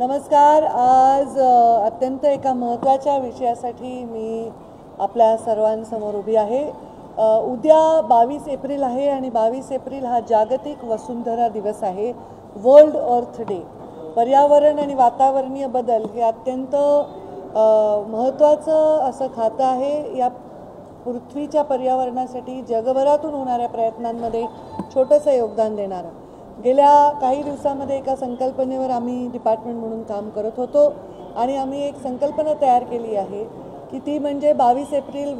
नमस्कार। आज अत्यंत एका महत्त्वाच्या विषयासाठी मी आपल्या सर्वांसमोर उभी आहे। उद्या 22 एप्रिल आहे आणि 22 एप्रिल हा जागतिक वसुंधरा दिवस आहे, वर्ल्ड अर्थ डे। पर्यावरण आणि वातावरणीय बदल हे अत्यंत महत्त्वाचं असं खातं आहे। या पृथ्वीच्या पर्यावरणासाठी जगभरातून होणाऱ्या प्रयत्नांमध्ये छोटंसं योगदान देणारा गेल्या काही दिवसांमध्ये एका संकल्पनेवर आम्ही डिपार्टमेंट म्हणून काम करत होतो आणि आम्ही एक संकल्पना तयार केली आहे की ती म्हणजे 22 एप्रिल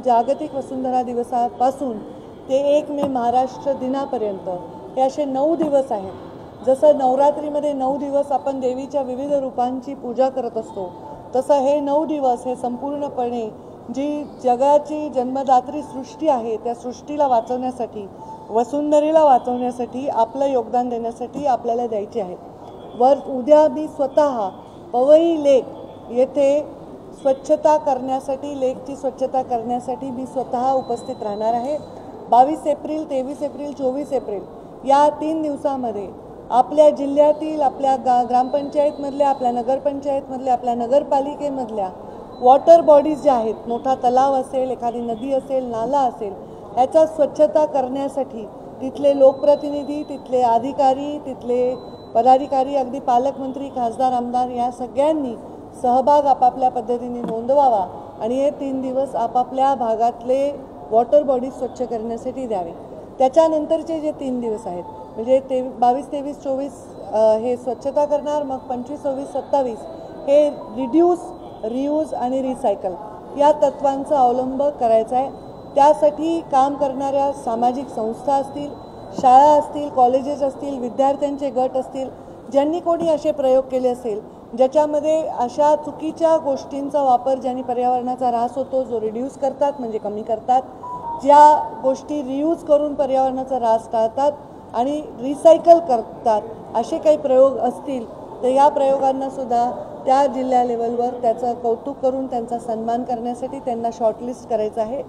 जागतिक वसुंधरा दिवसापासून ते 1 मे महाराष्ट्र दिनापर्यंत हे असे 9 दिवस आहेत। जसं नवरात्रीमध्ये 9 दिवस आपण देवीच्या विविध रूपांची पूजा करत असतो, तसं हे 9 दिवस हे संपूर्णपणे जी जगाची जन्मदात्री सृष्टी आहे त्या सृष्टीला वाचवण्यासाठी, वसुंधरेला वाचवण्यासाठी आपलं योगदान देण्यासाठी आपल्याला द्यायचे आहे। उद्या मी स्वतः पवई लेक येथे स्वच्छता करण्यासाठी, लेकची स्वच्छता करण्यासाठी मी स्वतः उपस्थित राहणार आहे। 22 एप्रिल, 23 एप्रिल, 24 एप्रिल या 3 दिवसांमध्ये आपल्या जिल्ह्यातील, आपल्या ग्रामपंचायतमधल्या, आपल्या नगरपंचायतमधल्या, आपल्या नगरपालिकेमधल्या वॉटर बॉडीज ज्या आहेत, मोठा तलाव असेल, एखादी नदी असेल, नाला असेल, याचा स्वच्छता करण्यासाठी तिथले लोकप्रतिनिधी, तिथले अधिकारी, तिथले पदाधिकारी, अगदी पालकमंत्री, खासदार, आमदार या सगळ्यांनी सहभाग आपापल्या पद्धतीने नोंदवावा आणि हे 3 दिवस आपापल्या भागातले वॉटर बॉडीज स्वच्छ करण्यासाठी द्यावे। त्याच्यानंतरचे जे 3 दिवस आहेत म्हणजे 22, 23, 24 हे स्वच्छता करणार, मग 25, 26, 27 हे रिड्यूस, रियूज आणि रिसायकल या तत्वांचा अवलंब करायचा आहे। त्यासाठी काम करणाऱ्या सामाजिक संस्था असतील, शाळा असतील, कॉलेजेस असतील, विद्यार्थ्यांचे गट असतील, ज्यांनी कोणी असे प्रयोग केले असेल ज्याच्यामध्ये अशा चुकीच्या गोष्टींचा वापर, ज्यांनी पर्यावरणाचा ऱ्हास होतो, जो रिड्यूस करतात म्हणजे कमी करतात, ज्या गोष्टी रियूज करून पर्यावरणाचा ऱ्हास टाळतात आणि रिसायकल करतात, असे काही प्रयोग असतील तर या प्रयोगांना सुद्धा त्या जिल्हा लेवलवर त्याचं कौतुक करून त्यांचा सन्मान करण्यासाठी त्यांना शॉर्टलिस्ट करायचं आहे।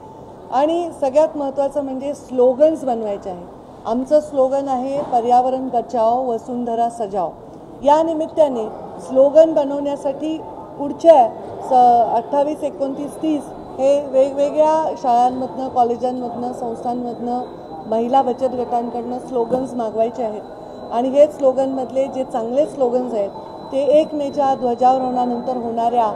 आणि सगळ्यात महत्त्वाचं म्हणजे स्लोगन्स बनवायचे आहे। आमचं स्लोगन आहे पर्यावरण बचाओ, वसुंधरा सजाओ। या निमित्ताने स्लोगन बनवण्यासाठी पुढच्या 28, 29, 30 हे वेगवेगळ्या शाळांमधनं, कॉलेजांमधनं, संस्थांमधनं, महिला बचत गटांकडनं स्लोगन्स मागवायचे आहेत आणि हे स्लोगनमधले जे चांगले स्लोगन्स आहेत ते 1 मेच्या ध्वजारोहणानंतर होणाऱ्या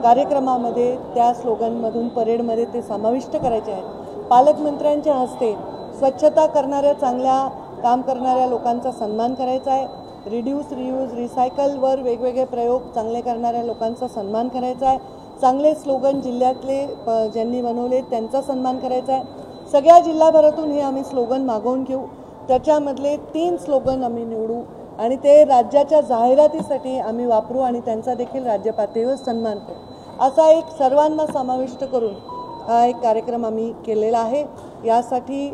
कार्यक्रमामध्ये त्या स्लोगनमधून परेडमध्ये ते समाविष्ट करायचे आहेत। पालकमंत्र्यांच्या हस्ते स्वच्छता करणाऱ्या, चांगल्या काम करणाऱ्या लोकांचा सन्मान करायचा आहे। रिड्यूस, रियूज, रिसायकलवर वेगवेगळे प्रयोग चांगले करणाऱ्या लोकांचा सन्मान करायचा आहे। चांगले स्लोगन जिल्ह्यातले ज्यांनी बनवले त्यांचा सन्मान करायचा आहे। सगळ्या जिल्हाभरातून हे आम्ही स्लोगन मागवून घेऊ, त्याच्यामधले 3 स्लोगन आम्ही निवडू आणि ते राज्याच्या जाहिरातीसाठी आम्ही वापरू आणि त्यांचा देखील राज्य पातळीवर सन्मान करू। असा एक सर्वांना समाविष्ट करून हा एक कार्यक्रम आम्ही केलेला आहे। यासाठी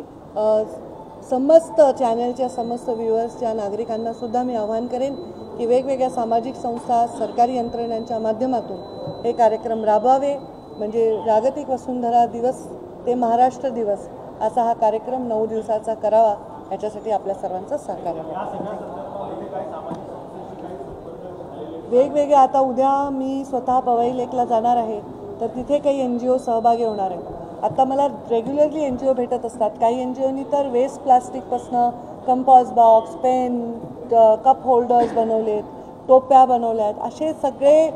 समस्त चॅनलच्या समस्त व्ह्युअर्सच्या नागरिकांना सुद्धा मी आवाहन करेन की वेगवेगळ्या सामाजिक संस्था, सरकारी यंत्रणांच्या माध्यमातून हे कार्यक्रम राबवावे, म्हणजे जागतिक वसुंधरा दिवस ते महाराष्ट्र दिवस असा हा कार्यक्रम 9 दिवसाचा करावा, याच्यासाठी आपल्या सर्वांचं सहकार्य वेगवेगळे। आता उद्या मी स्वतः पवई लेकला जाणार आहे, तर तिथे काही NGO सहभागी होणार आहेत। आता मला रेग्युलरली NGO भेटत असतात। काही NGOनी तर वेस्ट प्लास्टिकपासनं compass box, pen, cup holders बनवलेत, टोप्या बनवल्यात। असे सगळे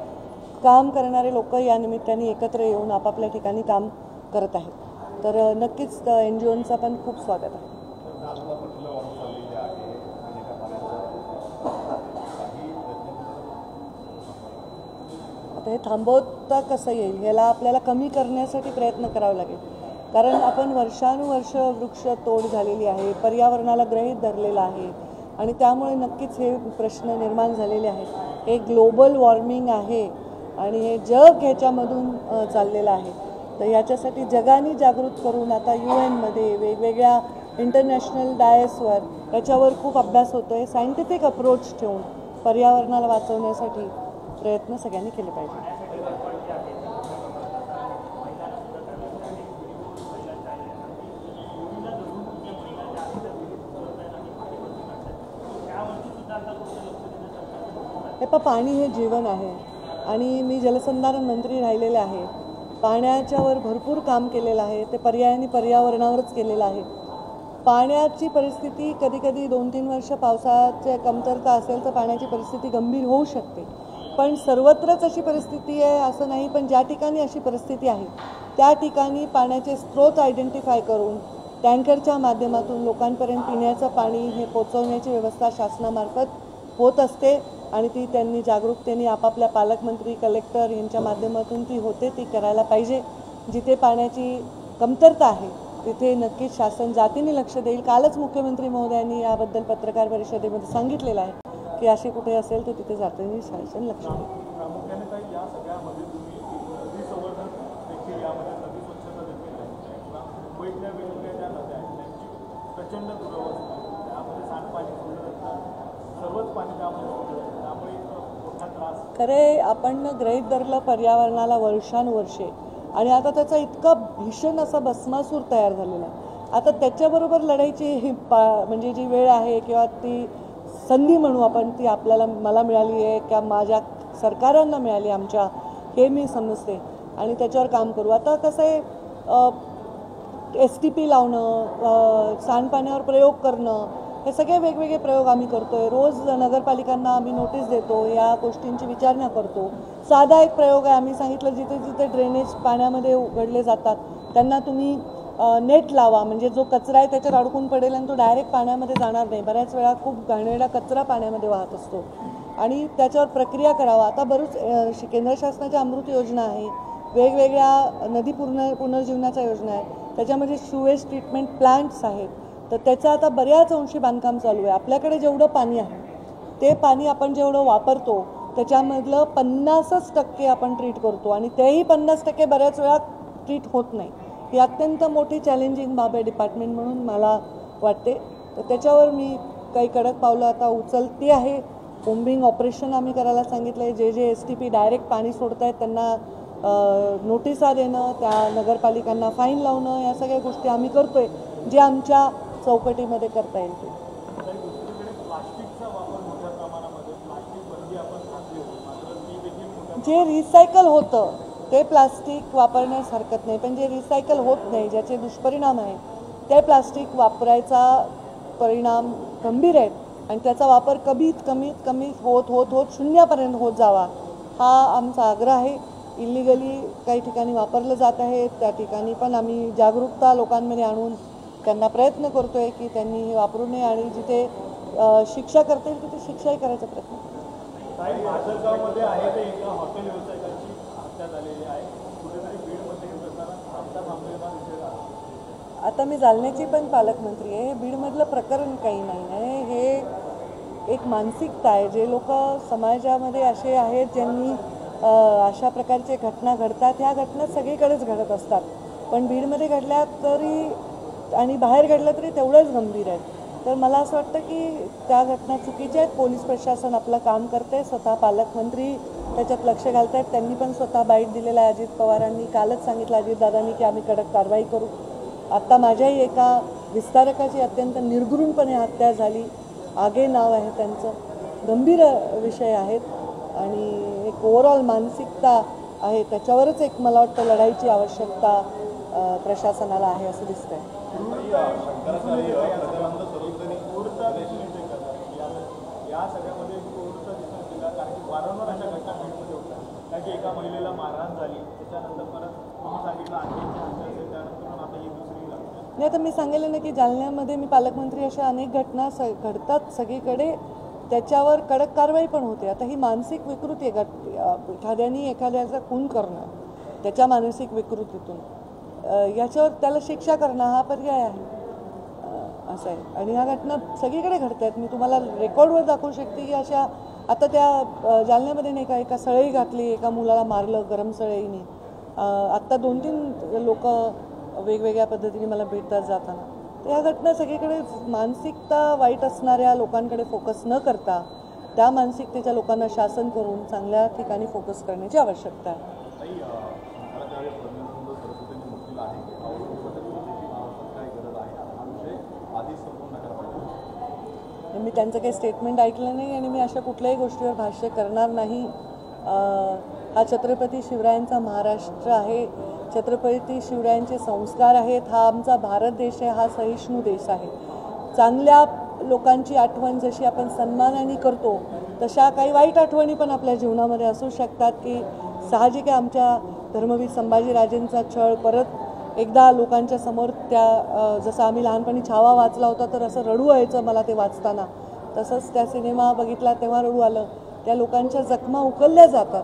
काम करणारे लोक या निमित्ताने एकत्र येऊन आपापल्या ठिकाणी काम करत आहेत, तर नक्कीच NGOंचं पण खूप स्वागत आहे। आता हे थांबवता कसं येईल, याला आपल्याला कमी करण्यासाठी प्रयत्न करावा लागेल, कारण आपण वर्षानुवर्ष वृक्षतोड झालेली आहे, पर्यावरणाला गृहीत धरलेलं आहे आणि त्यामुळे नक्कीच हे प्रश्न निर्माण झालेले आहेत। हे ग्लोबल वॉर्मिंग आहे आणि हे जग ह्याच्यामधून चाललेलं आहे, तर याच्यासाठी जगाने जागृत करून आता UN मध्ये वेगवेगळ्या इंटरनॅशनल डायसवर याच्यावर खूप अभ्यास होतो आहे। सायंटिफिक अप्रोच ठेवून पर्यावरणाला वाचवण्यासाठी प्रयत्न सगळ्यांनी केले पाहिजे। हे पाणी हे जीवन आहे आणि मी जलसंधारण मंत्री राहिलेले आहे. पाण्याच्यावर भरपूर काम केलेलं आहे. ते पर्यायाने पर्यावरणावरच केलेलं आहे. पाण्याची परिस्थिती कधी कधी 2-3 वर्ष पावसाची कमतरता असेल तर पाण्याची परिस्थिती गंभीर होऊ शकते. पण सर्वत्रच अशी परिस्थिती आहे असं नाही. पण ज्या ठिकाणी अशी परिस्थिती आहे त्या ठिकाणी पाण्याचे स्रोत आयडेंटिफाय करून टँकरच्या माध्यमातून लोकांपर्यंत पिण्याचं पाणी हे पोचवण्याची व्यवस्था शासनामार्फत होत असते आणि ती त्यांनी जागरूकतेने आपापल्या पालकमंत्री कलेक्टर यांच्या माध्यमातून ती होते. ती करायला पाहिजे. जिथे पाण्याची कमतरता आहे तिथे नक्कीच शासन जातीने लक्ष देईल. कालच मुख्यमंत्री महोदयांनी याबद्दल पत्रकार परिषदेमध्ये सांगितलेलं आहे की असे कुठे असेल तर तिथे जातीने शासन लक्ष देईल. प्रामुख्याने काही या सगळ्यामध्ये तुम्ही नदी संवर्धन देखील यामध्ये नदी स्वच्छता देखील मुंबईतल्या वेगवेगळ्या ज्या नद्या आहेत त्यांची प्रचंड दुरवस्था आहे. त्यामध्ये सांडपाणी सोडलं जातं, सर्वच पाणी त्यामध्ये सोडलं जातं, त्यामुळे मोठा त्रास. खरे आपण गृहीत धरलं पर्यावरणाला वर्षानुवर्षे आणि आता त्याचा इतका भीषण असा भस्मासूर तयार झालेला आहे. आता त्याच्याबरोबर लढायची म्हणजे जी वेळ आहे किंवा ती संधी म्हणू आपण ती आपल्याला मला मिळाली आहे किंवा माझ्या सरकारांना मिळाली आमच्या हे मी समजते आणि त्याच्यावर काम करू. आता कसं आहे STP लावणं, सांडपाण्यावर प्रयोग करणं हे सगळे वेगवेगळे प्रयोग आम्ही करतो आहे. रोज नगरपालिकांना आम्ही नोटीस देतो, या गोष्टींची विचारणा करतो. साधा एक प्रयोग आहे, आम्ही सांगितलं जिथे जिथे ड्रेनेज पाण्यामध्ये उघडले जातात त्यांना तुम्ही नेट लावा, म्हणजे जो कचरा आहे त्याच्यावर अडकून पडेल आणि तो डायरेक्ट पाण्यामध्ये जाणार नाही. बऱ्याच वेळा खूप घाणेरडा कचरा पाण्यामध्ये वाहत असतो आणि त्याच्यावर प्रक्रिया करावा. आता बरीच केंद्र शासनाच्या अमृत योजना आहे, वेगवेगळ्या नदी पुनर्जीवनाच्या योजना आहेत, त्याच्यामध्ये सुवेज ट्रीटमेंट प्लांट्स आहेत. तर त्याचं आता बऱ्याच अंशी बांधकाम चालू आहे. आपल्याकडे जेवढं पाणी आहे ते पाणी आपण जेवढं वापरतो त्याच्यामधलं 50% आपण ट्रीट करतो आणि तेही 50% बऱ्याच वेळा ट्रीट होत नाही. ही अत्यंत मोठी चॅलेंजिंग बाब आहे डिपार्टमेंट म्हणून मला वाटते. तर त्याच्यावर मी काही कडक पावलं आता उचलते आहे. कोम्बिंग ऑपरेशन आम्ही करायला सांगितलं आहे. जे STP डायरेक्ट पाणी सोडत आहेत त्यांना नोटिसा देणं, त्या नगरपालिकांना फाईन लावणं, या सगळ्या गोष्टी आम्ही करतो आहे जे आमच्या चौकटीमध्ये करता येईल. ते जे रिसायकल होतं ते प्लास्टिक वापरण्यास हरकत नाही, पण जे रिसायकल होत नाही ज्याचे दुष्परिणाम आहेत ते प्लास्टिक वापरायचा परिणाम गंभीर आहेत आणि त्याचा वापर कमीत होत शून्यापर्यंत होत जावा हा आमचा आग्रह आहे. इलिगली काही ठिकाणी वापरलं जात आहे, त्या ठिकाणी पण आम्ही जागरूकता लोकांमध्ये आणून त्यांना प्रयत्न करतो आहे की त्यांनी हे वापरू नये आणि जिथे शिक्षा करता येईल तिथे शिक्षाही करायचा प्रयत्न. माजलगावमध्ये आहे ते एका हॉटेल व्यावसायिकाची हत्या झालेली आहे. कुठेतरी बीडमध्ये हे प्रकरण आमचा थांबलेला दिसत आहे. आता मी जालन्याची पण पालकमंत्री आहे. बीडमधलं प्रकरण काही नाही आहे. हे एक मानसिकता आहे. जे लोक समाजामध्ये असे आहेत ज्यांनी अशा प्रकारचे घटना घडतात, ह्या घटना सगळीकडेच घडत असतात, पण बीडमध्ये घडल्या तरी आणि बाहेर घडलं तरी तेवढंच गंभीर आहे. तर मला असं वाटतं की त्या घटना चुकीच्या आहेत. पोलीस प्रशासन आपलं काम करते, स्वतः पालकमंत्री त्याच्यात लक्ष घालत आहेत. त्यांनी पण स्वतः बाईट दिलेला आहे. अजित पवारांनी कालच सांगितलं अजितदादांनी की आम्ही कडक कारवाई करू. आत्ता माझ्याही एका विस्तारकाची अत्यंत निर्घृणपणे हत्या झाली, आगे नाव आहे त्यांचं. गंभीर विषय आहेत आणि एक ओव्हरऑल मानसिकता आहे, त्याच्यावरच एक मला वाटतं लढाईची आवश्यकता प्रशासनाला आहे असं दिसतंय. या सगळ्यामध्ये कारण की वारंवार अशा घटना बीडमध्ये होतात. कारण की एका महिलेला मारहाण झाली, त्याच्यानंतर परत तुम्ही सांगितलं आणखी त्यानंतर पण आता ही दुसरी लागते. नाही, आता मी सांगेल ना की जालन्यामध्ये मी पालकमंत्री अशा अनेक घटना घडतात सगळीकडे, त्याच्यावर कडक कारवाई पण होते. आता ही मानसिक विकृती आहे, एखाद्याने एखाद्याचा खून करणं त्याच्या मानसिक विकृतीतून, याच्यावर त्याला शिक्षा करणं हा पर्याय आहे असं आहे. आणि ह्या घटना सगळीकडे घडत आहेत. मी तुम्हाला रेकॉर्डवर दाखवू शकते की अशा आता त्या जालन्यामध्ये नाही का एका सळई घातली, एका मुलाला मारलं गरम सळईने. आत्ता 2-3 लोक वेगवेगळ्या पद्धतीने मला भेटतात जाताना. तर ह्या घटना सगळीकडे मानसिकता वाईट असणाऱ्या लोकांकडे फोकस न करता त्या मानसिकतेच्या लोकांना शासन करून चांगल्या ठिकाणी फोकस करण्याची आवश्यकता आहे. मी त्यांचं काही स्टेटमेंट ऐकलं नाही आणि मी अशा कुठल्याही गोष्टीवर भाष्य करणार नाही. हा छत्रपती शिवरायांचा महाराष्ट्र आहे, छत्रपती शिवरायांचे संस्कार आहेत, हा आमचा भारत देश आहे, हा सहिष्णू देश आहे. चांगल्या लोकांची आठवण जशी आपण सन्मानाने करतो तशा काही वाईट आठवणी पण आपल्या जीवनामध्ये असू शकतात की साहजिक आहे आमच्या धर्मवीर संभाजीराजेंचा छळ परत एकदा लोकांच्या समोर त्या जसं आम्ही लहानपणी छावा वाचला होता तर असं रडू यायचं मला ते वाचताना, तसंच त्या सिनेमा बघितला तेव्हा रडू आलं. त्या लोकांच्या जखमा उकलल्या जातात,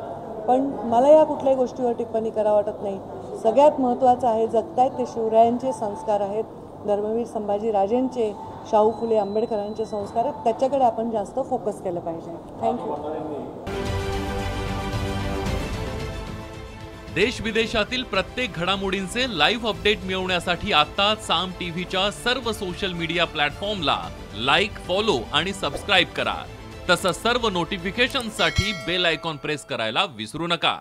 पण मला या कुठल्याही गोष्टीवर टिप्पणी करा वाटत नाही. सगळ्यात महत्त्वाचं आहे जगतायत ते शिवरायांचे संस्कार आहेत, धर्मवीर संभाजीराजेंचे, शाहू फुले आंबेडकरांचे संस्कार आहेत, त्याच्याकडे आपण जास्त फोकस केलं पाहिजे. थँक्यू. देश विदेशातील प्रत्येक घडामोडींचे लाईव्ह अपडेट मिळवण्यासाठी आता साम टीव्हीच्या सर्व सोशल मीडिया प्लॅटफॉर्मला लाईक, फॉलो आणि सबस्क्राईब करा. तसंच सर्व नोटिफिकेशनसाठी बेल आयकॉन प्रेस करायला विसरू नका.